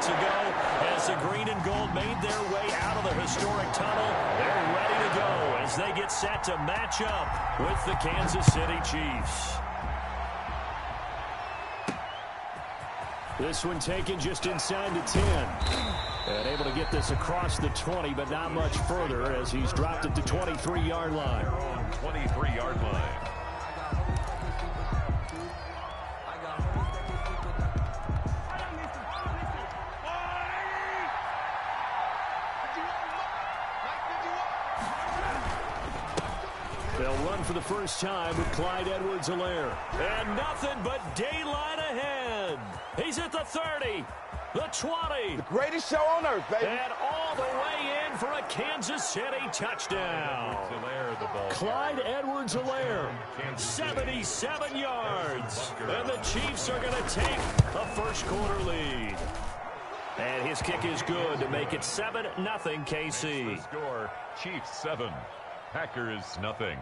moments ago as the green and gold made their way out of the historic tunnel. They're ready to go as they get set to match up with the Kansas City Chiefs. This one taken just inside the 10. And able to get this across the 20, but not much further as he's dropped it to 23-yard line. 23-yard line. They'll run for the first time with Clyde Edwards-Helaire. And nothing but daylight ahead. He's at the 30, the 20. The greatest show on earth, baby. And all the way in for a Kansas City touchdown. Clyde Edwards-Helaire, 77 yards. And the Chiefs are going to take a first-quarter lead. And his kick is good to make it 7-0 KC. Score, Chiefs 7. Packers nothing.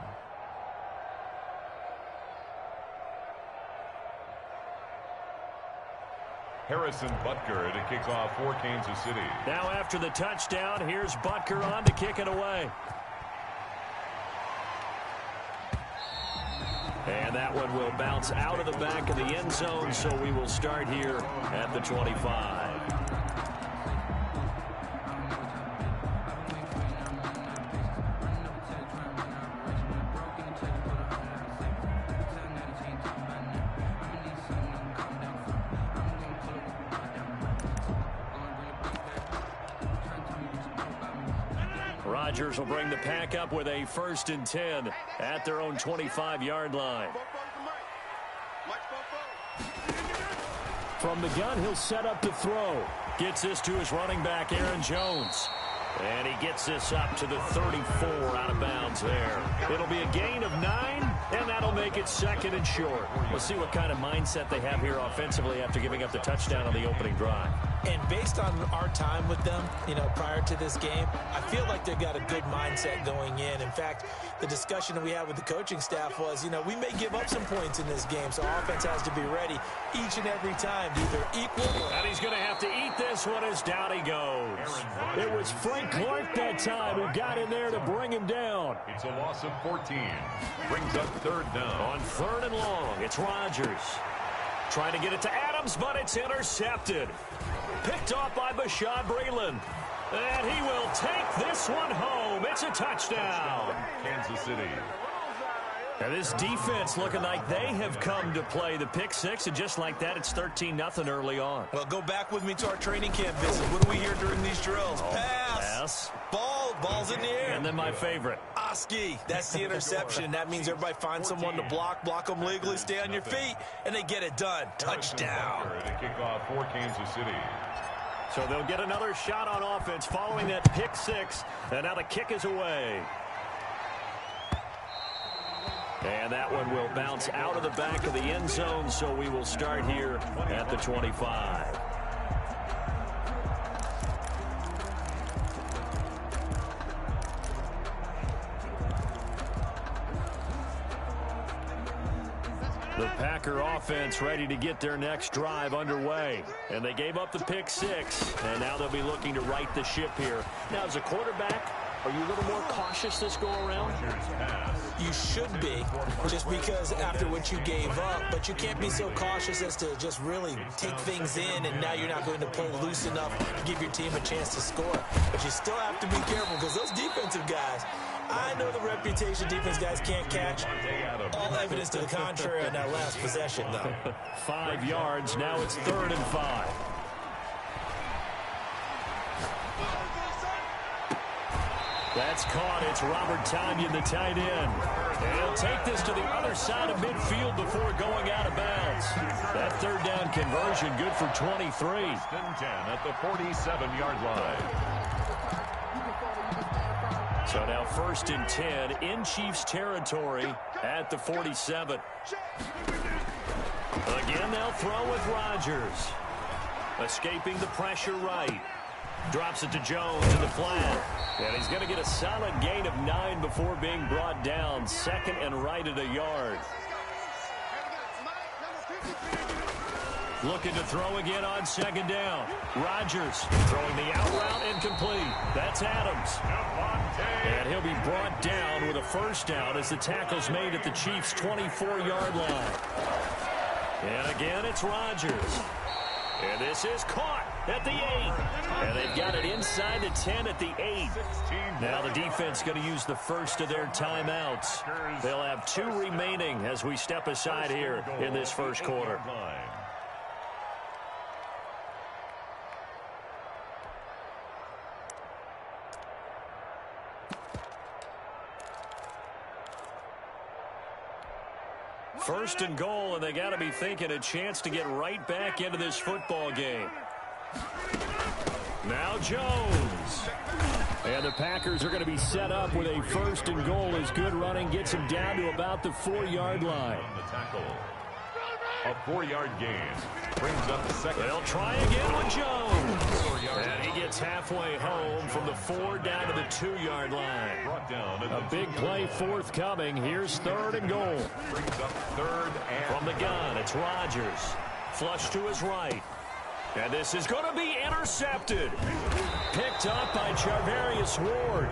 Harrison Butker to kick off for Kansas City. Now after the touchdown, here's Butker on to kick it away. And that one will bounce out of the back of the end zone, so we will start here at the 25. Rodgers will bring the pack up with a 1st and 10 at their own 25-yard line. From the gun, he'll set up to throw. Gets this to his running back, Aaron Jones. And he gets this up to the 34 out of bounds there. It'll be a gain of 9, and that'll make it 2nd and short. We'll see what kind of mindset they have here offensively after giving up the touchdown on the opening drive. And based on our time with them, prior to this game, I feel like they've got a good mindset going in. In fact, the discussion that we had with the coaching staff was, we may give up some points in this game, so offense has to be ready each and every time to either equal or... And he's going to have to eat this one as down he goes. It was Frank Clark that time who got in there to bring him down. It's a loss of 14. Brings up 3rd down. On 3rd and long, it's Rodgers. Trying to get it to Adams, but it's intercepted. Picked off by Bashaud Breeland. And he will take this one home. It's a touchdown. Kansas City. And this defense looking like they have come to play the pick 6, and just like that, it's 13-0 early on. Well, go back with me to our training camp visit. What do we hear during these drills? Pass. Ball's in the air. And then my favorite. Oski. That's the interception. That means everybody finds someone to block them legally, stay on your feet, and they get it done. Touchdown. To kick off for Kansas City. So they'll get another shot on offense following that pick 6, and now the kick is away. And that one will bounce out of the back of the end zone, so we will start here at the 25. The Packer offense ready to get their next drive underway. And they gave up the pick 6, and now they'll be looking to right the ship here. Now, as a quarterback, are you a little more cautious this go around? You should be, just because after what you gave up, but you can't be so cautious as to just really take things in, and now you're not going to play loose enough to give your team a chance to score. But you still have to be careful, because those defensive guys, I know the reputation defense guys can't catch. All evidence to the contrary on that last possession, though. 5 yards, now it's 3rd and 5. That's caught. It's Robert Tonyan, the tight end. And he'll take this to the other side of midfield before going out of bounds. That 3rd down conversion good for 23. 1st and 10 at the 47-yard line. So now 1st and 10 in Chiefs territory at the 47. Again, they'll throw with Rodgers. Escaping the pressure right. Drops it to Jones in the flat. And he's going to get a solid gain of 9 before being brought down. 2nd and right at a yard. Looking to throw again on second down. Rodgers throwing the out route incomplete. That's Adams. And he'll be brought down with a first down as the tackle's made at the Chiefs' 24-yard line. And again, it's Rodgers. And this is caught at the 8. And they've got it inside the 10 at the 8. Now the defense going to use the first of their timeouts. They'll have 2 remaining as we step aside here in this first quarter. First and goal, and they got to be thinking a chance to get right back into this football game. Now Jones. And the Packers are going to be set up with a first and goal as good running gets him down to about the 4-yard line. On the tackle. A 4-yard gain. Brings up the second. They'll try again with Jones. And he gets halfway home from the 4 down to the 2-yard line. Brought down a big play forthcoming. Here's third and goal. Brings up third and from the gun, it's Rodgers. Flush to his right. And this is going to be intercepted. Picked up by Charvarius Ward.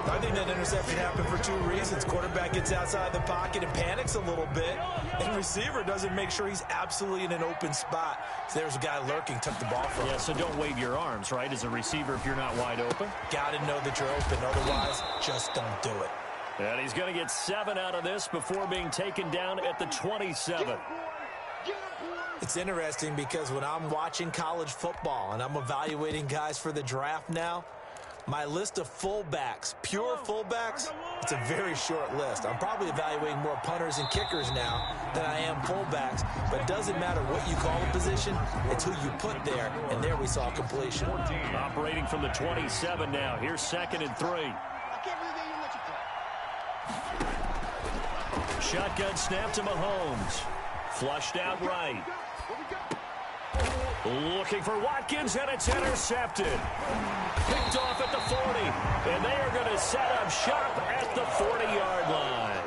I think that interception happened for 2 reasons. Quarterback gets outside the pocket and panics a little bit. And receiver doesn't make sure he's absolutely in an open spot. So there's a guy lurking, took the ball from him. Yeah, so don't wave your arms, right, as a receiver if you're not wide open. Got to know that you're open. Otherwise, just don't do it. And he's going to get 7 out of this before being taken down at the 27. It's interesting because when I'm watching college football and I'm evaluating guys for the draft now, my list of fullbacks, pure fullbacks, it's a very short list. I'm probably evaluating more punters and kickers now than I am fullbacks, but it doesn't matter what you call a position, it's who you put there, and there we saw completion. Operating from the 27 now. Here's 2nd and 3. Shotgun snap to Mahomes. Flushed out right. Looking for Watkins, and it's intercepted. Picked off at the 40, and they are going to set up shop at the 40-yard line.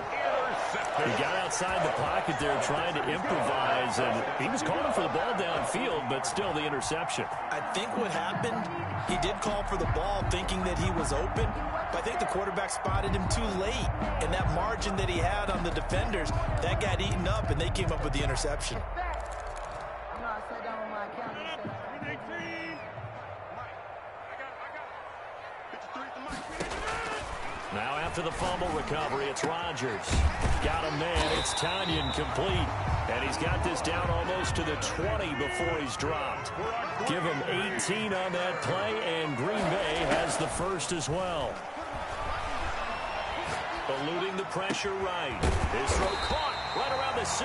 He got outside the pocket there trying to improvise, and he was calling for the ball downfield, but still the interception. I think what happened, he did call for the ball thinking that he was open, but I think the quarterback spotted him too late, and that margin that he had on the defenders, that got eaten up, and they came up with the interception. Now after the fumble recovery, it's Rodgers. Got him there. It's Tanyan complete. And he's got this down almost to the 20 before he's dropped. Give him 18 on that play, and Green Bay has the first as well. Eluding the pressure right. His throw caught right around the 6.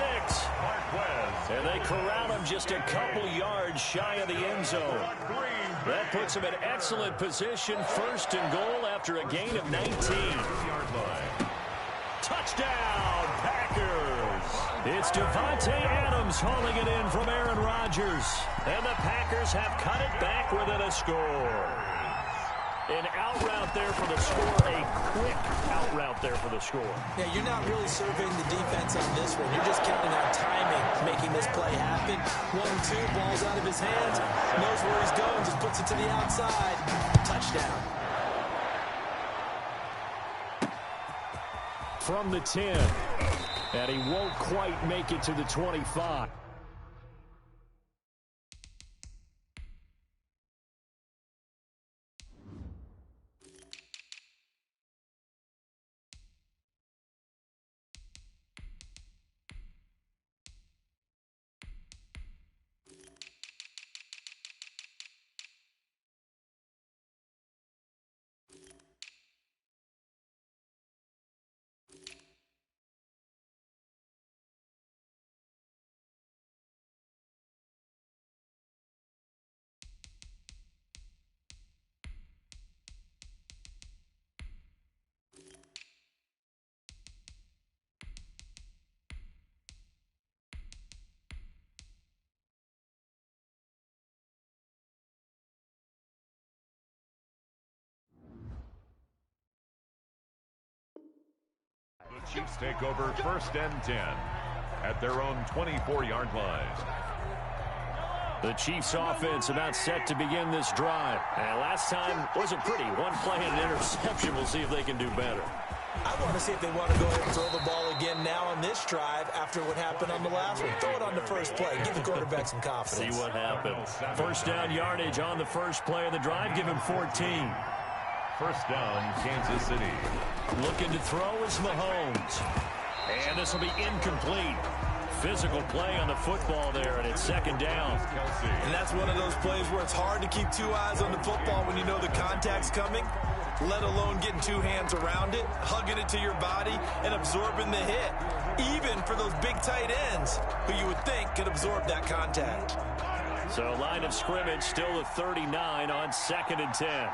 And they corral him just a couple yards shy of the end zone. That puts him in excellent position. First and goal after a gain of 19. Touchdown, Packers. It's Davante Adams hauling it in from Aaron Rodgers. And the Packers have cut it back within a score. An out route there for the score, a quick out route there for the score. Yeah, you're not really surveying the defense on this one. You're just counting on timing, making this play happen. 1-2, ball's out of his hands, knows where he's going, just puts it to the outside. Touchdown. From the 10, and he won't quite make it to the 25. Chiefs take over 1st and 10 at their own 24-yard line. The Chiefs offense about set to begin this drive. And last time wasn't pretty. One play and an interception. We'll see if they can do better. I want to see if they want to go ahead and throw the ball again now on this drive after what happened on the last one. Throw it on the first play. Give the quarterback some confidence. See what happens. First down yardage on the first play of the drive. Give him 14. First down, Kansas City. Looking to throw is Mahomes. And this will be incomplete. Physical play on the football there, and it's second down. And that's one of those plays where it's hard to keep two eyes on the football when you know the contact's coming, let alone getting two hands around it, hugging it to your body, and absorbing the hit, even for those big tight ends who you would think could absorb that contact. So line of scrimmage still at 39 on 2nd and 10.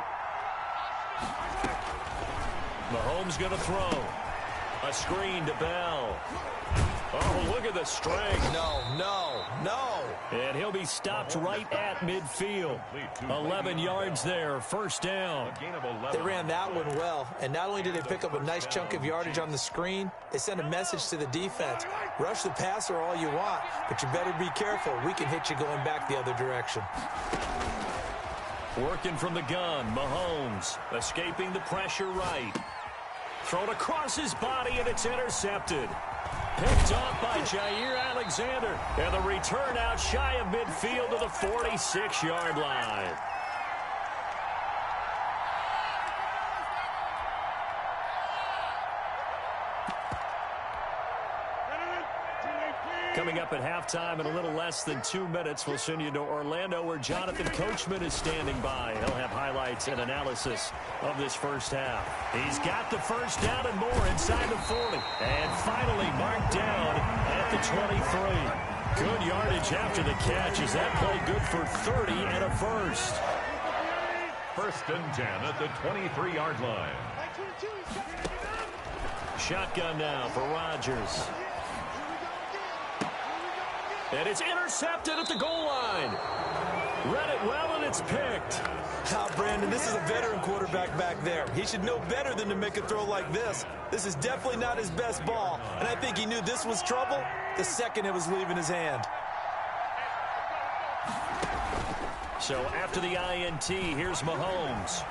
Mahomes going to throw. A screen to Bell. Oh, look at the strength. No. And he'll be stopped right at midfield. 11 yards there, first down. They ran that one well, and not only did they pick up a nice chunk of yardage on the screen, they sent a message to the defense. Rush the passer all you want, but you better be careful. We can hit you going back the other direction. Working from the gun, Mahomes escaping the pressure right. Thrown across his body, and it's intercepted. Picked off by Jair Alexander. And the return out shy of midfield to the 46-yard line. Coming up at halftime in a little less than 2 minutes, we'll send you to Orlando where Jonathan Coachman is standing by. He'll have highlights and analysis of this first half. He's got the first down and more inside the 40. And finally marked down at the 23. Good yardage after the catch. Is that play good for 30 and a first? First and 10 at the 23-yard line. Shotgun now for Rodgers. And it's intercepted at the goal line. Read it well, and it's picked. Brandon, this is a veteran quarterback back there. He should know better than to make a throw like this. This is definitely not his best ball, and I think he knew this was trouble the second it was leaving his hand. So after the INT, here's Mahomes.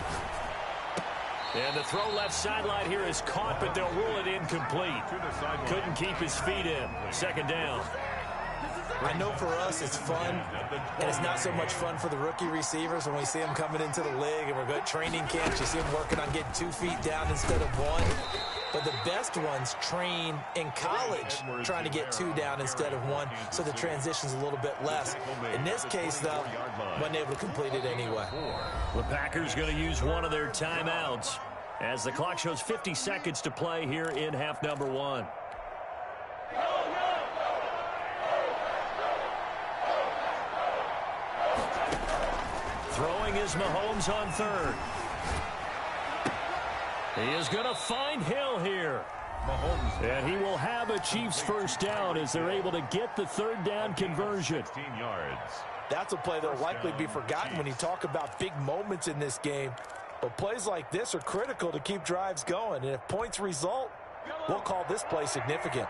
And the throw left sideline here is caught, but they'll rule it incomplete. Couldn't keep his feet in. Second down. I know for us it's fun, and it's not so much fun for the rookie receivers when we see them coming into the league and we're good training camps. You see them working on getting 2 feet down instead of 1. But the best ones train in college trying to get 2 down instead of 1, so the transition's a little bit less. In this case, though, wasn't able to complete it anyway. The Packers going to use one of their timeouts as the clock shows 50 seconds to play here in half number 1. Throwing is Mahomes on third. He is going to find Hill here. Mahomes. And he will have a Chiefs first down as they're able to get the third down conversion. 16 yards. That's a play that will likely be forgotten when you talk about big moments in this game. But plays like this are critical to keep drives going. And if points result, we'll call this play significant.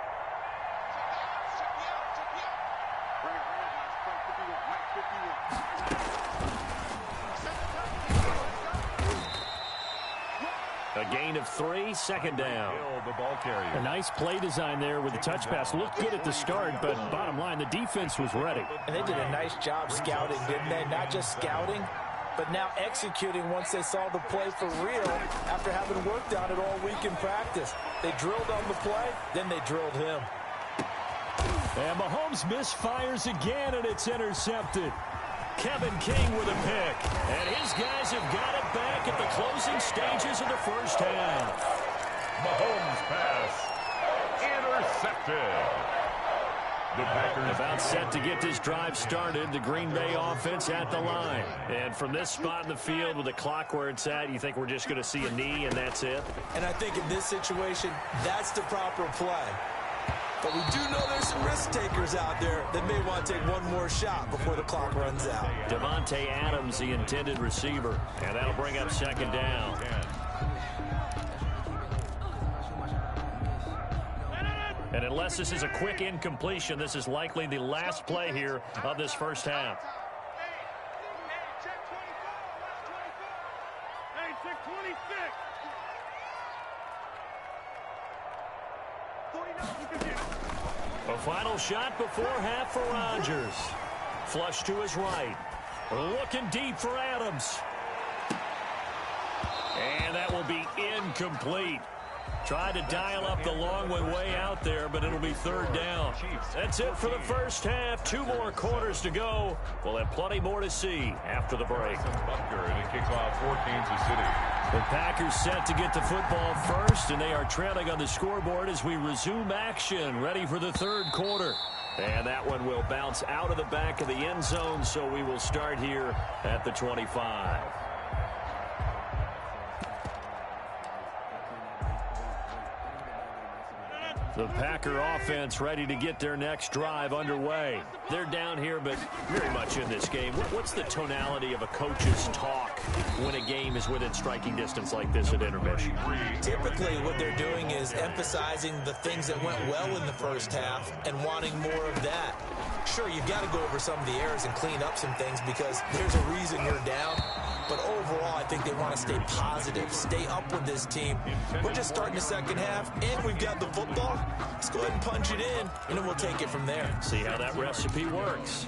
A gain of 3, second down. The ball carrier. A nice play design there with the touch pass. Looked good at the start, but bottom line, the defense was ready. And they did a nice job scouting, didn't they? Not just scouting, but now executing once they saw the play for real after having worked on it all week in practice. They drilled on the play, then they drilled him. And Mahomes misfires again, and it's intercepted. Kevin King with a pick. And his guys have got it back at the closing stages of the first half. Mahomes pass. Intercepted. The Packers about set to get this drive started. The Green Bay offense at the line. And from this spot in the field with the clock where it's at, you think we're just going to see a knee and that's it? And I think in this situation, that's the proper play. But we do know there's some risk takers out there that may want to take one more shot before the clock runs out. Devontae Adams, the intended receiver. And that'll bring up second down. And unless this is a quick incompletion, this is likely the last play here of this first half. A final shot before half for Rodgers. Flush to his right. Looking deep for Adams. And that will be incomplete. Tried to dial up the long one way out there, but it'll be third down. That's it for the first half. 2 more quarters to go. We'll have plenty more to see after the break. And it kicks off for Kansas City. The Packers set to get the football first, and they are trailing on the scoreboard as we resume action, ready for the third quarter. And that one will bounce out of the back of the end zone, so we will start here at the 25. The Packer offense ready to get their next drive underway. They're down here, but very much in this game. What's the tonality of a coach's talk when a game is within striking distance like this at intermission? Typically, what they're doing is emphasizing the things that went well in the first half and wanting more of that. Sure, you've got to go over some of the errors and clean up some things because there's a reason you're down. But overall, I think they want to stay positive, stay up with this team. We're just starting the second half, and we've got the football. Let's go ahead and punch it in, and then we'll take it from there. See how that recipe works.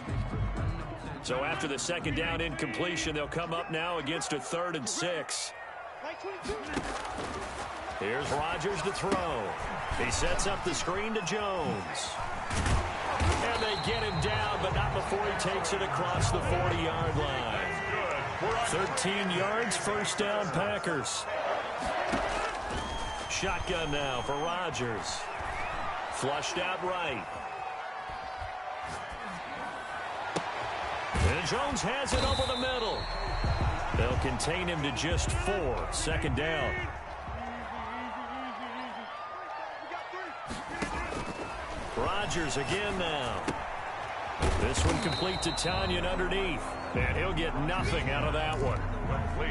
So after the second down incompletion, they'll come up now against a 3rd and 6. Here's Rodgers to throw. He sets up the screen to Jones. And they get him down, but not before he takes it across the 40-yard line. 13 yards, first down, Packers. Shotgun now for Rodgers. Flushed out right. And Jones has it over the middle. They'll contain him to just 4. Second down. Rodgers again now. This one complete to Tanyan underneath. And he'll get nothing out of that one.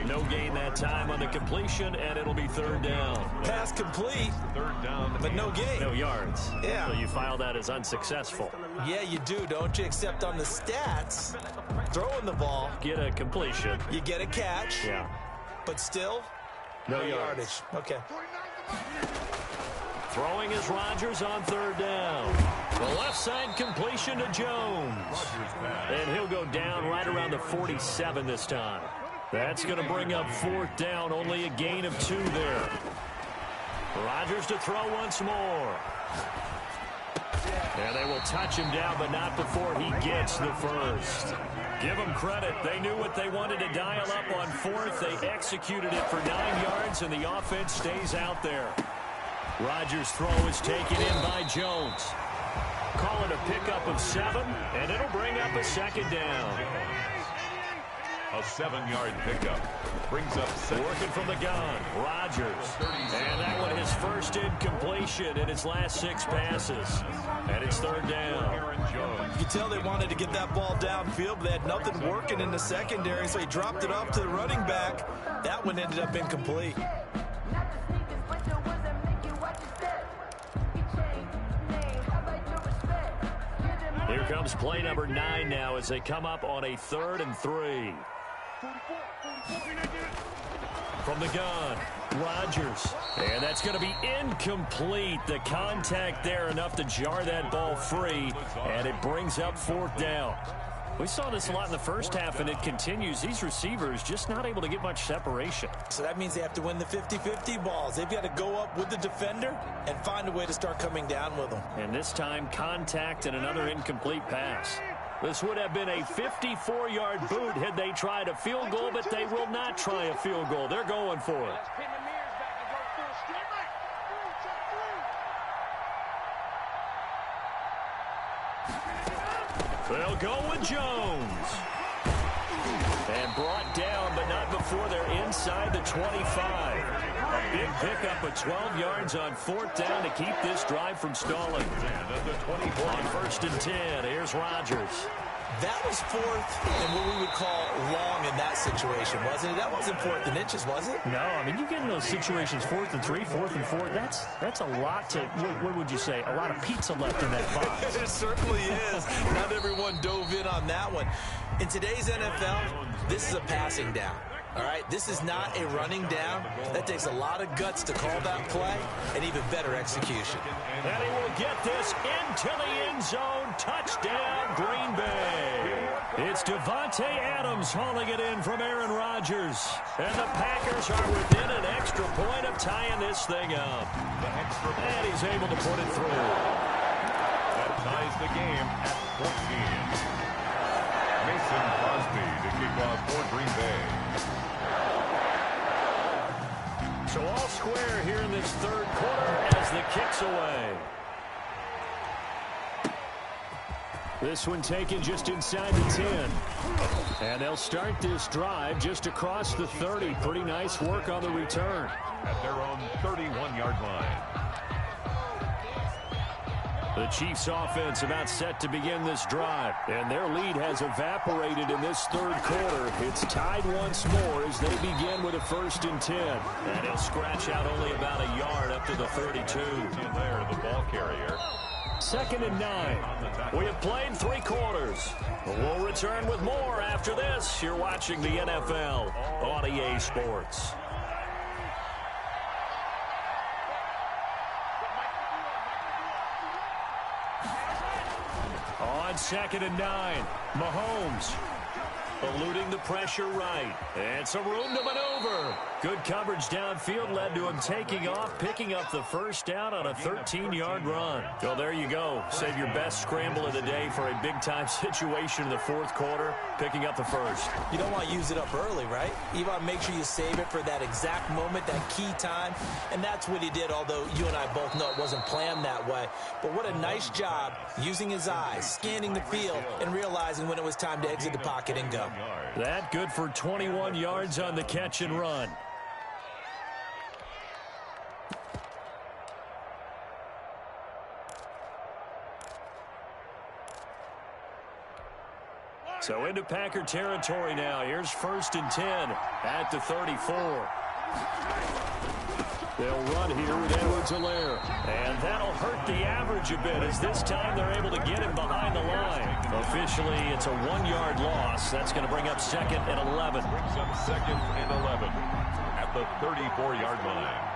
No gain that time on the completion, and it'll be third down. Pass complete, Third down, but no gain. No yards. Yeah. So you file that as unsuccessful. Yeah, you do, don't you? Except on the stats, throwing the ball, Get a completion. you get a catch, Yeah. but still, No yardage. Okay. Throwing is Rodgers on third down. The left side completion to Jones. And he'll go down right around the 47 this time. That's going to bring up fourth down. Only a gain of 2 there. Rodgers to throw once more. And they will touch him down, but not before he gets the first. Give them credit. They knew what they wanted to dial up on fourth. They executed it for 9 yards, and the offense stays out there. Rodgers' throw is taken in by Jones. Call it a pickup of 7, and it'll bring up a second down. a 7-yard pickup. Brings up second. Working from the gun, Rodgers. And that one his first incompletion in his last 6 passes. And it's third down. Aaron Jones. You can tell they wanted to get that ball downfield, but they had nothing working in the secondary, so he dropped it off to the running back. That one ended up incomplete. Here comes play number 9 now as they come up on a 3rd and 3. From the gun, Rodgers. And that's going to be incomplete. The contact there enough to jar that ball free, and it brings up fourth down. We saw this a lot in the first half, and it continues. These receivers just not able to get much separation. So that means they have to win the 50-50 balls. They've got to go up with the defender and find a way to start coming down with them. And this time, contact and another incomplete pass. This would have been a 54-yard boot had they tried a field goal, but they will not try a field goal. They're going for it. They'll go with Jones. And brought down, but not before they're inside the 25. A big pickup of 12 yards on fourth down to keep this drive from stalling. On 1st and 10, here's Rodgers. That was fourth and what we would call long in that situation, wasn't it? That wasn't 4th and inches, was it? No, I mean, you get in those situations 4th and 3, 4th and 4. That's a lot to, what would you say, a lot of pizza left in that box. It certainly is. Not everyone dove in on that one. In today's NFL, this is a passing down. All right, this is not a running down. That takes a lot of guts to call that play and even better execution. And he will get this into the end zone. Touchdown, Green Bay. It's Davante Adams hauling it in from Aaron Rodgers. And the Packers are within an extra point of tying this thing up. And he's able to put it through. That ties the game at 14. Mason Crosby to kick off for Green Bay. So all square here in this third quarter as the kick's away. This one taken just inside the 10. And they'll start this drive just across the 30. Pretty nice work on the return. At their own 31-yard line. The Chiefs offense about set to begin this drive. And their lead has evaporated in this third quarter. It's tied once more as they begin with a 1st and 10. And he'll scratch out only about a yard up to the 32. There, the ball carrier. 2nd and 9. We have played 3 quarters. We'll return with more after this. You're watching the NFL on EA Sports. On 2nd and 9, Mahomes eluding the pressure right. And some room to maneuver. Good coverage downfield led to him taking off, picking up the 1st down on a 13-yard run. So there you go. Save your best scramble of the day for a big-time situation in the 4th quarter, picking up the 1st. You don't want to use it up early, right? You want to make sure you save it for that exact moment, that key time. And that's what he did, although you and I both know it wasn't planned that way. But what a nice job using his eyes, scanning the field, and realizing when it was time to exit the pocket and go. That good for 21 yards on the catch and run. So into Packer territory now. Here's 1st and 10 at the 34. They'll run here with Edwards-Helaire. And that'll hurt the average a bit as this time they're able to get him behind the line. Officially, it's a 1-yard loss. That's going to bring up 2nd and 11. Brings up 2nd and 11 at the 34-yard line.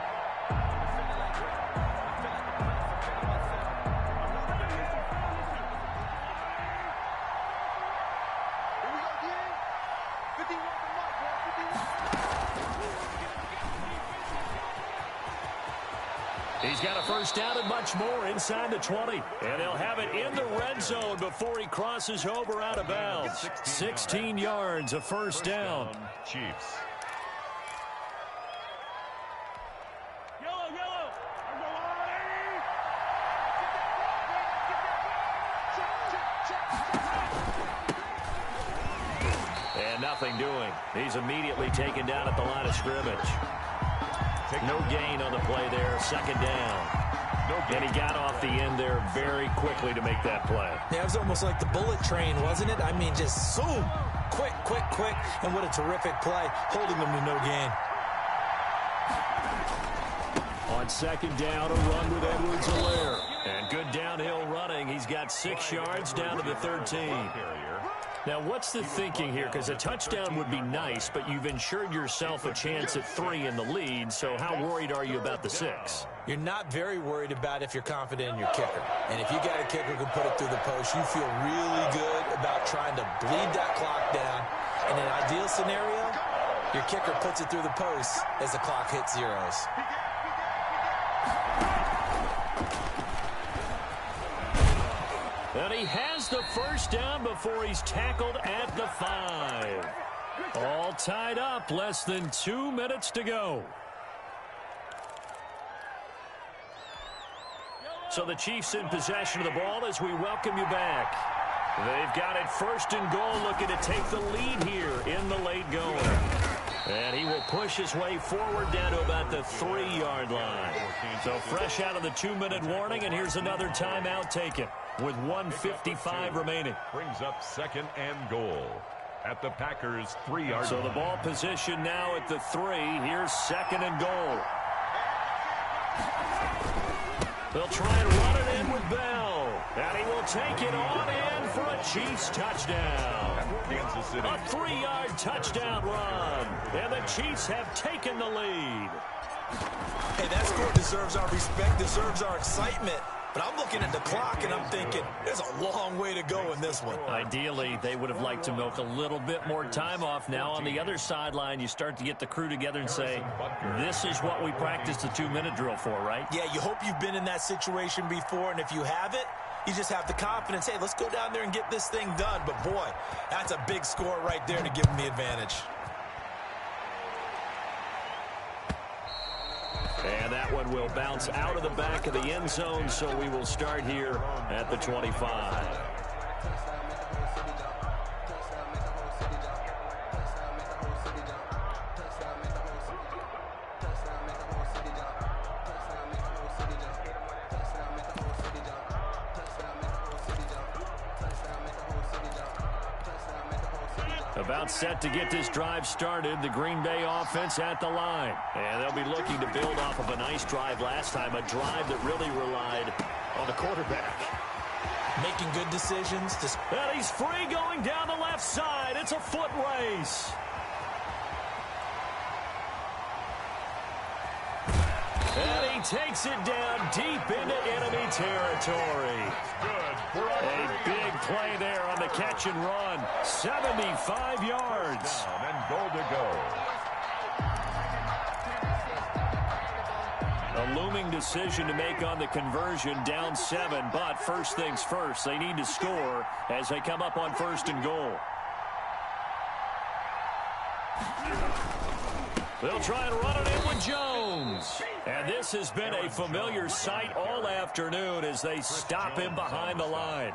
He's got a 1st down and much more inside the 20. And he'll have it in the red zone before he crosses over out of bounds. 16 yards, a 1st down. Chiefs. And nothing doing. He's immediately taken down at the line of scrimmage. No gain on the play there. 2nd down. And he got off the end there very quickly to make that play. Yeah, it was almost like the bullet train, wasn't it? I mean, just zoom. Quick, quick, quick. And what a terrific play, holding them to no gain. On 2nd down, a run with Edwards-Helaire. And good downhill running. He's got 6 yards down to the 13. Now, what's the thinking here? Because a touchdown would be nice, but you've ensured yourself a chance at 3 in the lead, so how worried are you about the 6? You're not very worried about if you're confident in your kicker. And if you got a kicker who can put it through the post, you feel really good about trying to bleed that clock down. In an ideal scenario, your kicker puts it through the post as the clock hits zeros. And he has the 1st down before he's tackled at the 5. All tied up, less than 2 minutes to go. So the Chiefs in possession of the ball as we welcome you back. They've got it 1st and goal, looking to take the lead here in the late going. And he will push his way forward down to about the 3-yard line. So fresh out of the 2-minute warning, and here's another timeout taken with 1:55 remaining. Brings up 2nd and goal at the Packers' 3-yard line. So the ball position now at the 3. Here's 2nd and goal. They'll try and run it in with Bell. And he will take it on in for a Chiefs touchdown. Kansas City. A 3-yard touchdown run. And the Chiefs have taken the lead. Hey, that score deserves our respect, deserves our excitement. But I'm looking at the clock, and I'm thinking there's a long way to go in this one. Ideally, they would have liked to milk a little bit more time off. Now, on the other sideline, you start to get the crew together and say, this is what we practiced the 2-minute drill for, right? Yeah, you hope you've been in that situation before, and if you haven't, you just have the confidence, hey, let's go down there and get this thing done. But, boy, that's a big score right there to give them the advantage. And that one will bounce out of the back of the end zone, so we will start here at the 25. About set to get this drive started, the Green Bay offense at the line. And they'll be looking to build off of a nice drive last time, a drive that really relied on the quarterback. Making good decisions. And he's free going down the left side. It's a foot race. And he takes it down deep into enemy territory. A big play there on the catch and run. 75 yards. And goal to go. A looming decision to make on the conversion, down 7. But first things first, they need to score as they come up on 1st and goal. They'll try and run it in with Jones. And this has been a familiar sight all afternoon as they stop him behind the line.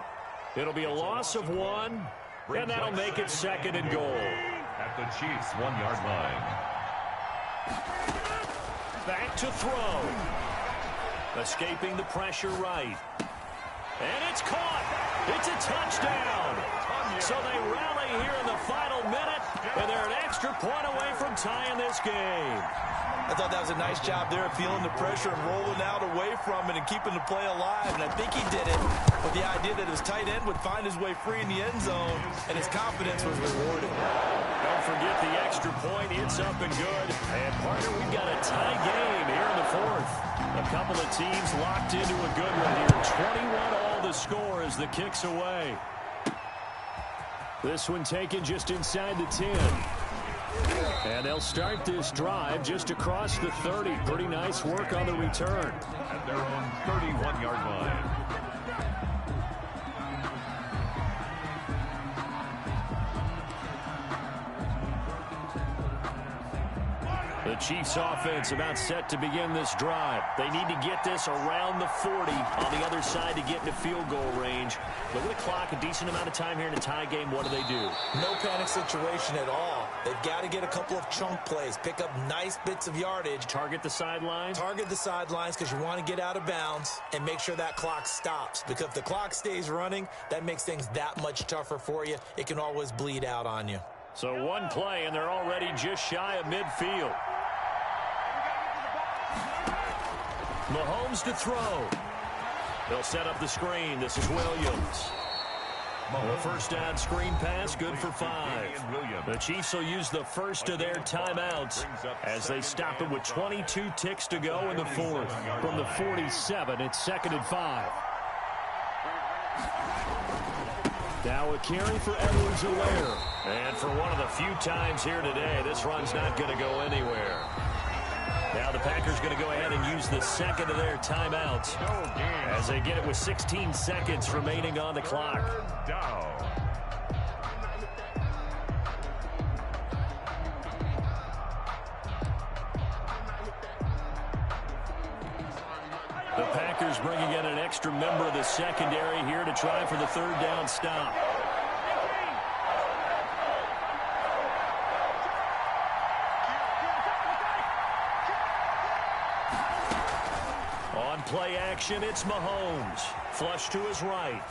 It'll be a loss of 1, and that'll make it 2nd and goal. At the Chiefs' 1-yard line. Back to throw. Escaping the pressure right. And it's caught. It's a touchdown. So they rally here in the final minute, and they're an extra point away from tying this game. I thought that was a nice job there of feeling the pressure and rolling out away from it and keeping the play alive. And I think he did it with the idea that his tight end would find his way free in the end zone, and his confidence was rewarded. Don't forget the extra point. It's up and good. And, partner, we've got a tie game here in the 4th. A couple of teams locked into a good one here. 21-all the score as the kick's away. This one taken just inside the 10. And they'll start this drive just across the 30. Pretty nice work on the return. At their own 31-yard line. The Chiefs offense about set to begin this drive. They need to get this around the 40 on the other side to get into field goal range. Look at the clock, a decent amount of time here in a tie game. What do they do? No panic situation at all. They've got to get a couple of chunk plays, pick up nice bits of yardage. Target the sidelines? Target the sidelines because you want to get out of bounds and make sure that clock stops. Because if the clock stays running, that makes things that much tougher for you. It can always bleed out on you. So one play, and they're already just shy of midfield. Mahomes to throw. They'll set up the screen. This is Williams. The first down screen pass, good for 5. The Chiefs will use the first of their timeouts as they stop it with 22 ticks to go in the 4th. From the 47, it's 2nd and 5. Now a carry for Edwards-Helaire. And for one of the few times here today, this run's not going to go anywhere. Now the Packers going to go ahead and use the second of their timeouts as they get it with 16 seconds remaining on the clock. The Packers bringing in an extra member of the secondary here to try for the 3rd down stop. On play action, it's Mahomes. Flush to his right.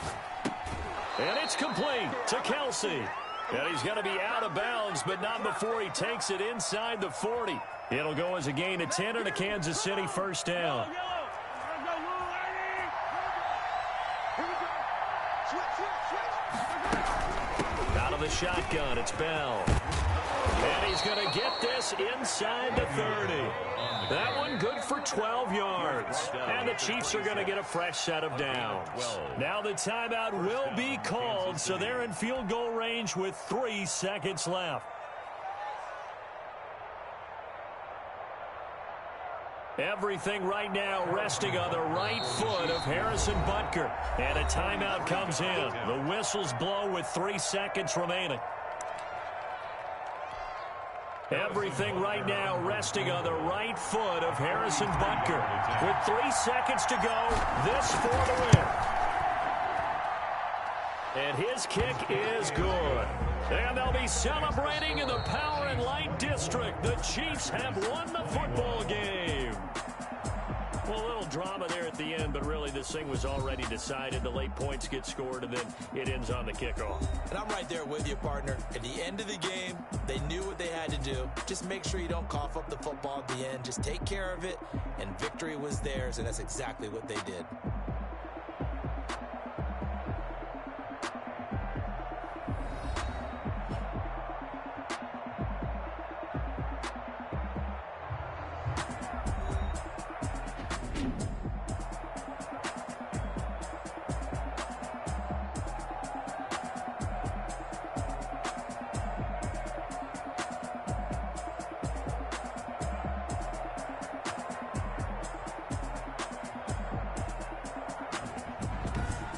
And it's complete to Kelsey. And he's going to be out of bounds, but not before he takes it inside the 40. It'll go as a gain of 10 and a Kansas City 1st down. the shotgun. It's Bell. And he's going to get this inside the 30. That one good for 12 yards. And the Chiefs are going to get a fresh set of downs. Now the timeout will be called, so they're in field goal range with 3 seconds left. Everything right now resting on the right foot of Harrison Butker. And a timeout comes in. The whistles blow with 3 seconds remaining. Everything right now resting on the right foot of Harrison Butker. With 3 seconds to go, this for the win. And his kick is good. And they'll be celebrating in the Power and Light District. The Chiefs have won the football game. Well, a little drama there at the end, but really this thing was already decided. The late points get scored, and then it ends on the kickoff. And I'm right there with you, partner. At the end of the game, they knew what they had to do. Just make sure you don't cough up the football at the end. Just take care of it, and victory was theirs, and that's exactly what they did.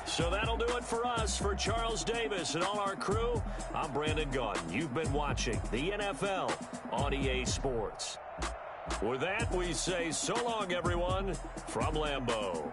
So that'll do it for us. For Charles Davis and all our crew, I'm Brandon Gaudin. You've been watching the NFL on EA Sports. With that, we say so long, everyone, from Lambeau.